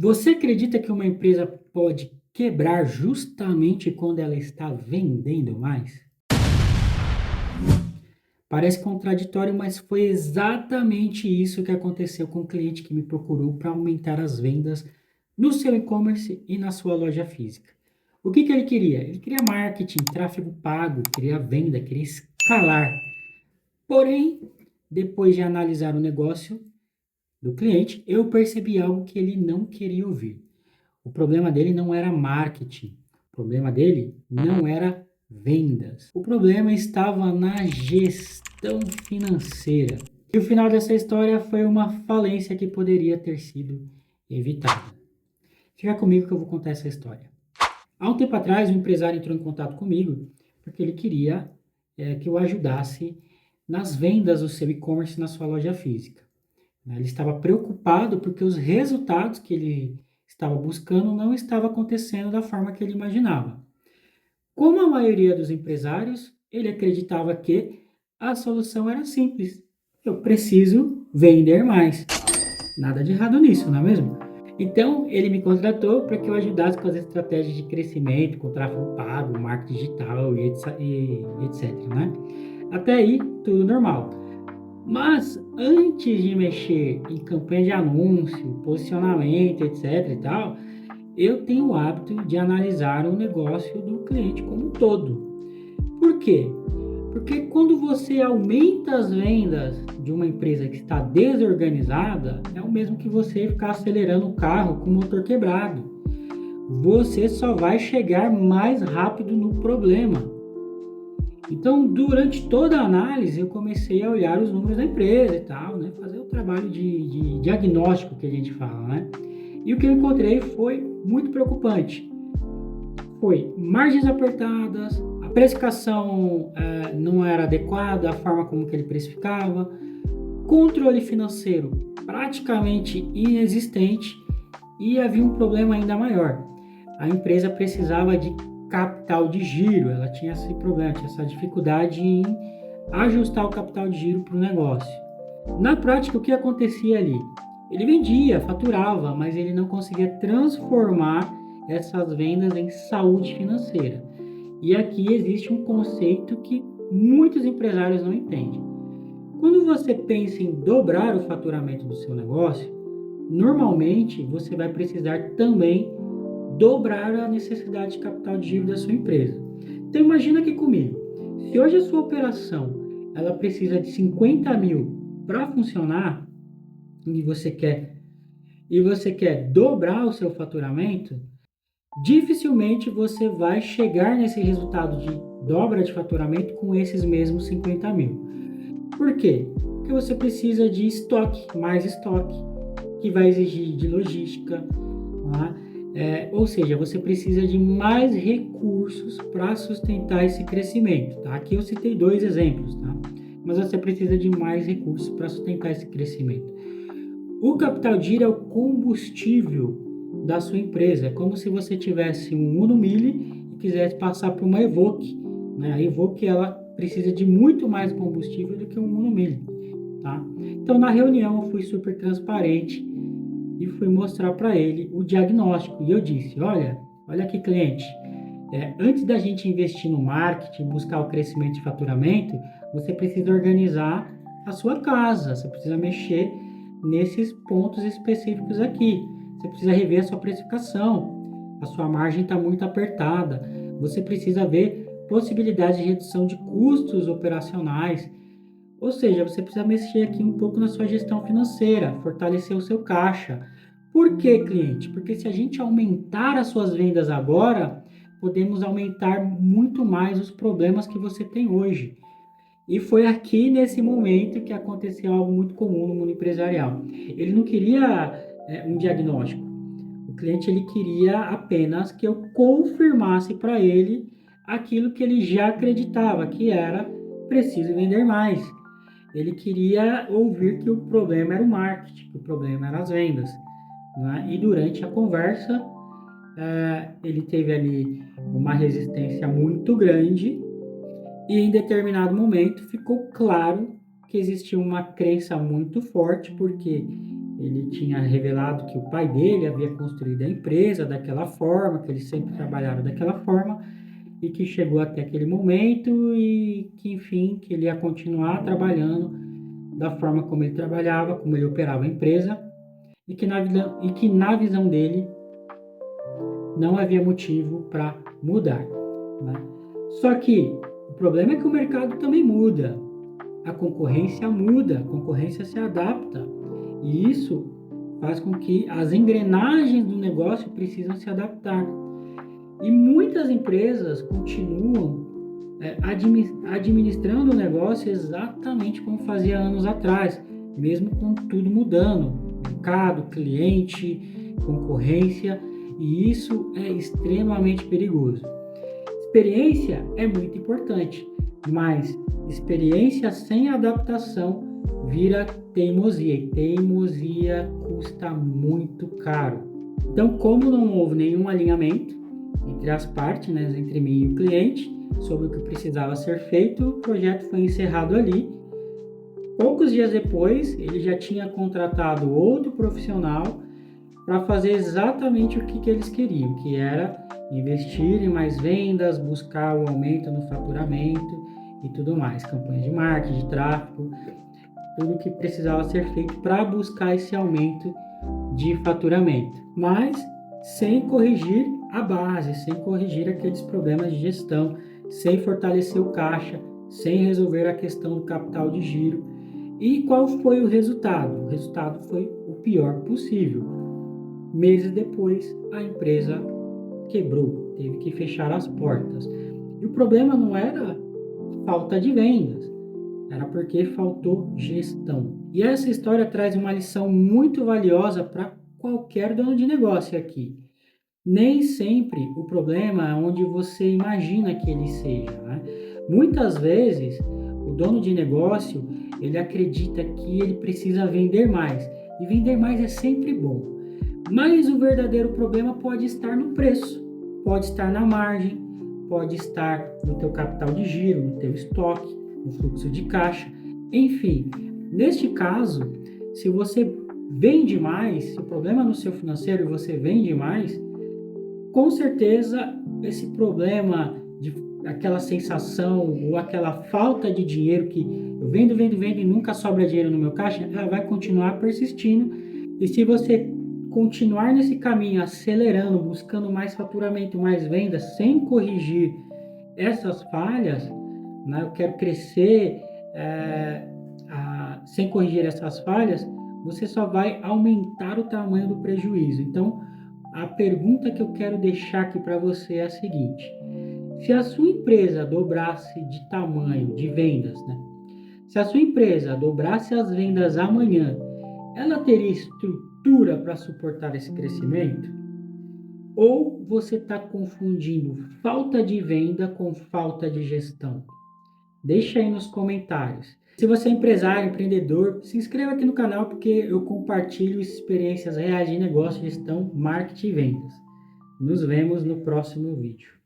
Você acredita que uma empresa pode quebrar justamente quando ela está vendendo mais? Parece contraditório, mas foi exatamente isso que aconteceu com o cliente que me procurou para aumentar as vendas no seu e-commerce e na sua loja física. O que ele queria? Ele queria marketing, tráfego pago, queria venda, queria escalar. Porém, depois de analisar o negócio do cliente, eu percebi algo que ele não queria ouvir. O problema dele não era marketing, o problema dele não era vendas. O problema estava na gestão financeira. E o final dessa história foi uma falência que poderia ter sido evitada. Fica comigo que eu vou contar essa história. Há um tempo atrás, um empresário entrou em contato comigo porque ele queria que eu ajudasse nas vendas do seu e-commerce na sua loja física. Ele estava preocupado porque os resultados que ele estava buscando não estavam acontecendo da forma que ele imaginava. Como a maioria dos empresários, ele acreditava que a solução era simples. Eu preciso vender mais. Nada de errado nisso, não é mesmo? Então, ele me contratou para que eu ajudasse com as estratégias de crescimento, com tráfego pago, marketing digital e etc. Né? Até aí, tudo normal. Mas antes de mexer em campanha de anúncio, posicionamento, etc e tal, eu tenho o hábito de analisar o negócio do cliente como um todo. Por quê? Porque quando você aumenta as vendas de uma empresa que está desorganizada, é o mesmo que você ficar acelerando o carro com o motor quebrado. Você só vai chegar mais rápido no problema. Então, durante toda a análise, eu comecei a olhar os números da empresa e tal, né? Fazer o trabalho de diagnóstico que a gente fala, né? E o que eu encontrei foi muito preocupante. Foi margens apertadas, a precificação não era adequada, a forma como que ele precificava, controle financeiro praticamente inexistente e havia um problema ainda maior. A empresa precisava de capital de giro, ela tinha esse problema, tinha essa dificuldade em ajustar o capital de giro para o negócio. Na prática, o que acontecia ali? Ele vendia, faturava, mas ele não conseguia transformar essas vendas em saúde financeira. E aqui existe um conceito que muitos empresários não entendem. Quando você pensa em dobrar o faturamento do seu negócio, normalmente você vai precisar também dobrar a necessidade de capital de giro da sua empresa. Então imagina aqui comigo, se hoje a sua operação ela precisa de 50 mil para funcionar e você quer dobrar o seu faturamento, dificilmente você vai chegar nesse resultado de dobra de faturamento com esses mesmos 50 mil. Por quê? Porque você precisa de estoque, mais estoque, que vai exigir de logística, tá? Ou seja, você precisa de mais recursos para sustentar esse crescimento. Tá? Aqui eu citei 2 exemplos, tá? Mas você precisa de mais recursos para sustentar esse crescimento. O capital de giro é o combustível da sua empresa. É como se você tivesse um Uno Mille e quisesse passar por uma Evoque. Né? A Evoque ela precisa de muito mais combustível do que um Uno Mille. Tá? Então, na reunião, eu fui super transparente e fui mostrar para ele o diagnóstico. E eu disse, olha aqui, cliente, antes da gente investir no marketing, buscar o crescimento de faturamento, você precisa organizar a sua casa, você precisa mexer nesses pontos específicos aqui. Você precisa rever a sua precificação, a sua margem está muito apertada, você precisa ver possibilidades de redução de custos operacionais, ou seja, você precisa mexer aqui um pouco na sua gestão financeira, fortalecer o seu caixa. Por que, cliente? Porque se a gente aumentar as suas vendas agora, podemos aumentar muito mais os problemas que você tem hoje. E foi aqui nesse momento que aconteceu algo muito comum no mundo empresarial. Ele não queria um diagnóstico. O cliente ele queria apenas que eu confirmasse para ele aquilo que ele já acreditava, que era preciso vender mais. Ele queria ouvir que o problema era o marketing, que o problema eram as vendas. Né? E durante a conversa, ele teve ali uma resistência muito grande e em determinado momento ficou claro que existia uma crença muito forte, porque Ele tinha revelado que o pai dele havia construído a empresa daquela forma, que eles sempre trabalharam daquela forma, e que chegou até aquele momento e que, enfim, que ele ia continuar trabalhando da forma como ele trabalhava, como ele operava a empresa, e que na visão dele não havia motivo para mudar, né? Só que o problema é que o mercado também muda, a concorrência se adapta, e isso faz com que as engrenagens do negócio precisam se adaptar. E muitas empresas continuam administrando o negócio exatamente como fazia anos atrás, mesmo com tudo mudando, mercado, cliente, concorrência, e isso é extremamente perigoso. Experiência é muito importante, mas experiência sem adaptação vira teimosia, e teimosia custa muito caro. Então, como não houve nenhum alinhamento entre as partes, né, entre mim e o cliente, sobre o que precisava ser feito, o projeto foi encerrado ali. Poucos dias depois, ele já tinha contratado outro profissional para fazer exatamente o que eles queriam, que era investir em mais vendas, buscar o aumento no faturamento e tudo mais, campanha de marketing, de tráfego, tudo o que precisava ser feito para buscar esse aumento de faturamento, mas sem corrigir a base, sem corrigir aqueles problemas de gestão, sem fortalecer o caixa, sem resolver a questão do capital de giro. E qual foi o resultado? O resultado foi o pior possível. Meses depois, a empresa quebrou, teve que fechar as portas. E o problema não era falta de vendas, era porque faltou gestão. E essa história traz uma lição muito valiosa para qualquer dono de negócio aqui. Nem sempre o problema é onde você imagina que ele seja, né? Muitas vezes, o dono de negócio, ele acredita que ele precisa vender mais. E vender mais é sempre bom. Mas o verdadeiro problema pode estar no preço, pode estar na margem, pode estar no teu capital de giro, no teu estoque, no fluxo de caixa. Enfim, neste caso, se você vende mais, se o problema é no seu financeiro e você vende mais, com certeza esse problema de aquela sensação ou aquela falta de dinheiro que eu vendo e nunca sobra dinheiro no meu caixa, ela vai continuar persistindo. E se você continuar nesse caminho, acelerando, buscando mais faturamento, mais vendas, sem corrigir essas falhas, né? Eu quero crescer sem corrigir essas falhas, você só vai aumentar o tamanho do prejuízo. Então, a pergunta que eu quero deixar aqui para você é a seguinte: se a sua empresa dobrasse de tamanho, de vendas, né? Se a sua empresa dobrasse as vendas amanhã, ela teria estrutura para suportar esse crescimento? Ou você está confundindo falta de venda com falta de gestão? Deixa aí nos comentários. Se você é empresário, empreendedor, se inscreva aqui no canal porque eu compartilho experiências reais de negócio, gestão, marketing e vendas. Nos vemos no próximo vídeo.